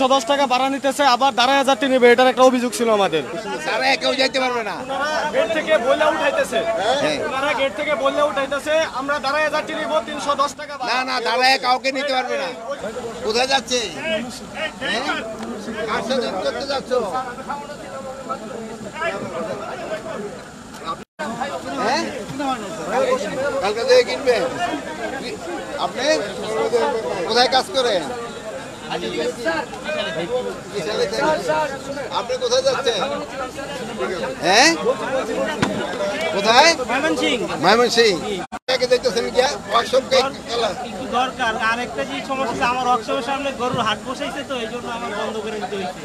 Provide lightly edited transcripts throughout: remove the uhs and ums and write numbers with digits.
310 টাকা ভাড়া নিতেছে, আবার দাঁড়ায় যাত্রী নেবে, এটার একটা অভিযোগ ছিল আমাদের। কেউ যাইতে পারবে না, গেট থেকে বলে উঠাইতেছে, ওনারা গেট থেকে বলে উঠাইতেছে আমরা দাঁড়ায় যাত্রী নিব 310 টাকা। না না, দাঁড়ায় কাউকে নিতে পারবে না। কোথায় যাচ্ছে? কার সাথে করতে যাচ্ছ? কালকে থেকে কিনবে? আপনি কোথায় কাজ করেন? আপনি কোথায় যাচ্ছেন? হ্যাঁ, কোথায়? ময়মনসিং। দরকার আরেকটা যে সমস্যা, আমার ওয়ার্কশপের সামনে গরুর হাট বসাইছে, তো এই জন্য আমার বন্ধ করে দিতে হয়েছে।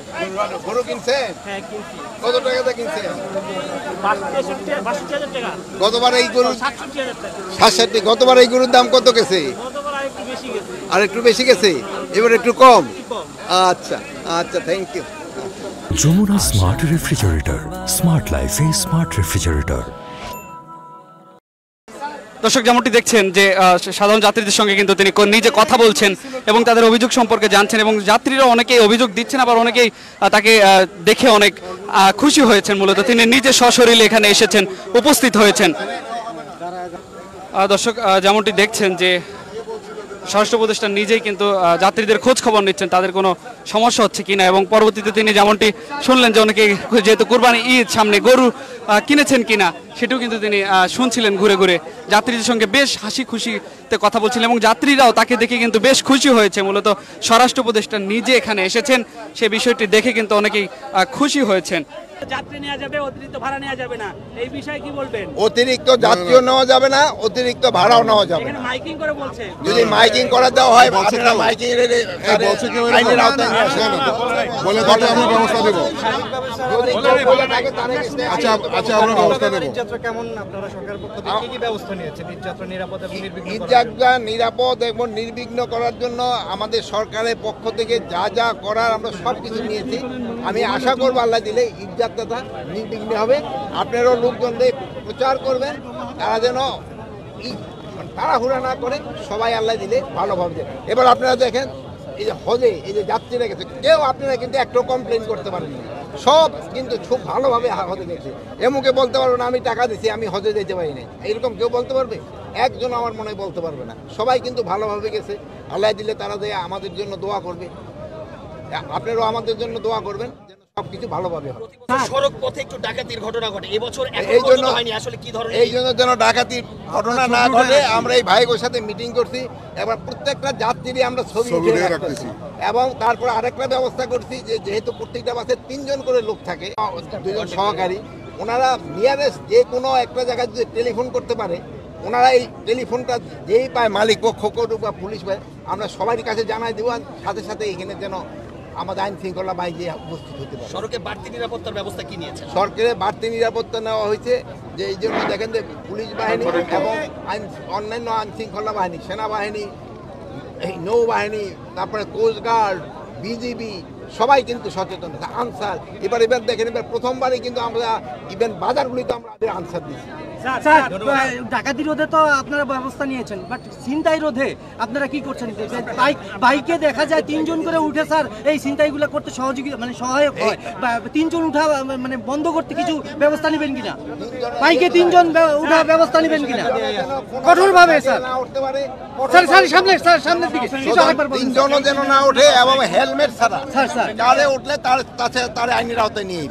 গরু কিনছেন? হ্যাঁ কিনছি। কত টাকাতে কিনছেন? 62,000 টাকা। গতবার এই গরু 67,000 টাকা। 67। গতবার এই গরুর দাম কত গেছে? গতবার আরেকটু বেশি গেছে। আর একটু বেশি গেছে, এবার একটু কম। আচ্ছা আচ্ছা, thank you. Jamuna smart refrigerator, smart লাইফে স্মার্ট রেফ্রিজারেটর। দর্শক, যেমনটি দেখছেন যে সাধারণ যাত্রীদের সঙ্গে কিন্তু তিনি নিজে কথা বলছেন এবং তাদের অভিযোগ সম্পর্কে জানছেন, এবং যাত্রীরা অনেকেই অভিযোগ দিচ্ছেন, আবার অনেকেই তাকে দেখে অনেক খুশি হয়েছেন। মূলত তিনি নিজে সশরীরে এখানে এসেছেন, উপস্থিত হয়েছেন। দর্শক, যেমনটি দেখছেন যে স্বরাষ্ট্র উপদেষ্টা নিজেই কিন্তু যাত্রীদের খোঁজ খবর নিচ্ছেন, তাদের কোনো সমস্যা হচ্ছে কিনা, এবং পরবর্তীতে তিনি যেমনটি শুনলেন যে অনেকে যেহেতু কুরবানি ঈদ সামনে গরু কিনেছেন কিনা সেটাও কিন্তু তিনি শুনছিলেন ঘুরে ঘুরে। যাত্রীদের সঙ্গে বেশ হাসি খুশিতে কথা বলছিলেন এবং যাত্রীরাও তাকে দেখে কিন্তু বেশ খুশি হয়েছে। মূলত স্বরাষ্ট্র উপদেষ্টা নিজে এখানে এসেছেন, সে বিষয়টি দেখে কিন্তু অনেকেই খুশি হয়েছেন। যাত্রী নেওয়া যাবে, অতিরিক্ত ভাড়া নেওয়া যাবে না, এই বিষয়ে কি বলবেন? অতিরিক্ত যাত্রীও নেওয়া যাবে না, অতিরিক্ত ভাড়াও নেওয়া যাবে না। মাইকিং করে বলছে, যদি মাইকিং করা দেওয়া হয়, আপনারা মাইকিং আইনের আওতায় নিয়ে আসেন। বলে তাহলে আমরা ব্যবস্থা দেব। আচ্ছা আচ্ছা, আমরা ব্যবস্থা দেব। কেমন আপনারা সরকারের পক্ষ থেকে কি কি ব্যবস্থা নিয়েছেন ঈদযাত্রা নিরাপদ এবং নির্বিঘ্ন? ঈদযাত্রা নিরাপদ এবং নির্বিঘ্ন করার জন্য আমাদের সরকারের পক্ষ থেকে যা যা করার আমরা সব কিছু নিয়েছি। আমি আশা করবো আল্লাহ দিলে ঈদযাত্রাটা নির্বিঘ্ন হবে। আপনারাও লোকজনদের প্রচার করবেন, তারা যেন তাড়াহুড়া না করে, সবাই আল্লাহ দিলে ভালোভাবে। এবার আপনারা দেখেন, এই যে হজে এই যে যাত্রীরা গেছে, কেউ আপনারা কিন্তু একটু কমপ্লেন করতে পারেননি, সব কিন্তু খুব ভালোভাবে হজে গেছে। এমুকে বলতে পারবে না আমি টাকা দিছি, আমি হজে যেতে পারি না, এইরকম কেউ বলতে পারবে? একজন আমার মনে বলতে পারবে না। সবাই কিন্তু ভালোভাবে গেছে, আল্লাহ দিলে তারা যে আমাদের জন্য দোয়া করবে। আপনারাও আমাদের জন্য দোয়া করবেন যেন সবকিছু ভালোভাবে হয়। সড়ক পথে একটু ডাকাতির ঘটনা ঘটে, এবছর এই জন্য হয়নি, আসলে কি ধরনের? এই জন্য যেন ডাকাতির ঘটনা না ঘটে আমরা এই ভাইগোর সাথে মিটিং করছি। এবার প্রত্যেকটা যাত্রী আমরা ছবি রাখতেছি, এবং তারপর আরেকটা ব্যবস্থা করছি যে যেহেতু প্রত্যেকটা বাসে 3 জন করে লোক থাকে, 2 জন সহকারী, ওনারা নিয়ারেস্ট যে কোনো একটা জায়গায় যদি টেলিফোন করতে পারে, ওনারা এই টেলিফোনটা যেই পায়, মালিক পক্ষ করুক বা পুলিশ পায়, আমরা সবার কাছে জানাই দেবো, সাথে সাথে এখানে যেন আমাদের আইন শৃঙ্খলা বাহিনী উপস্থিত হতে পারে। সড়কে বাড়তি নিরাপত্তার ব্যবস্থা কি নিয়েছে? সরকারের বাড়তি নিরাপত্তা নেওয়া হয়েছে, যে এই জন্য দেখেন যে পুলিশ বাহিনী এবং অন্যান্য আইন শৃঙ্খলা বাহিনী, সেনাবাহিনী, নৌবাহিনী, তারপরে কোস্টগার্ড, বিজিবি সবাই কিন্তু সচেতন আছে। আনসার এবার দেখেন, এবার প্রথমবারই কিন্তু আমরা ইভেন বাজারগুলিতে আমরা আনসার দিচ্ছি। ডাকাতি রোধে তো আপনারা ব্যবস্থা নিয়েছেন, বাট ছিনতাই রোধে আপনারা কি করছেন? বাইকে দেখা যায় 3 জন করে উঠে স্যার এই ছিনতাইগুলো করতে সহায়ক হয়, 3 জন উঠা বন্ধ করতে কিছু ব্যবস্থা নেবেন কিনা? বাইকে 3 জন উঠা ব্যবস্থা নেবেন কিনা কঠোরভাবে? স্যার সামনের দিকে 3 জনও যেন না ওঠে, এবং হেলমেট ছাড়া কারে উঠলে তার আইনের আওতায় নিয়ে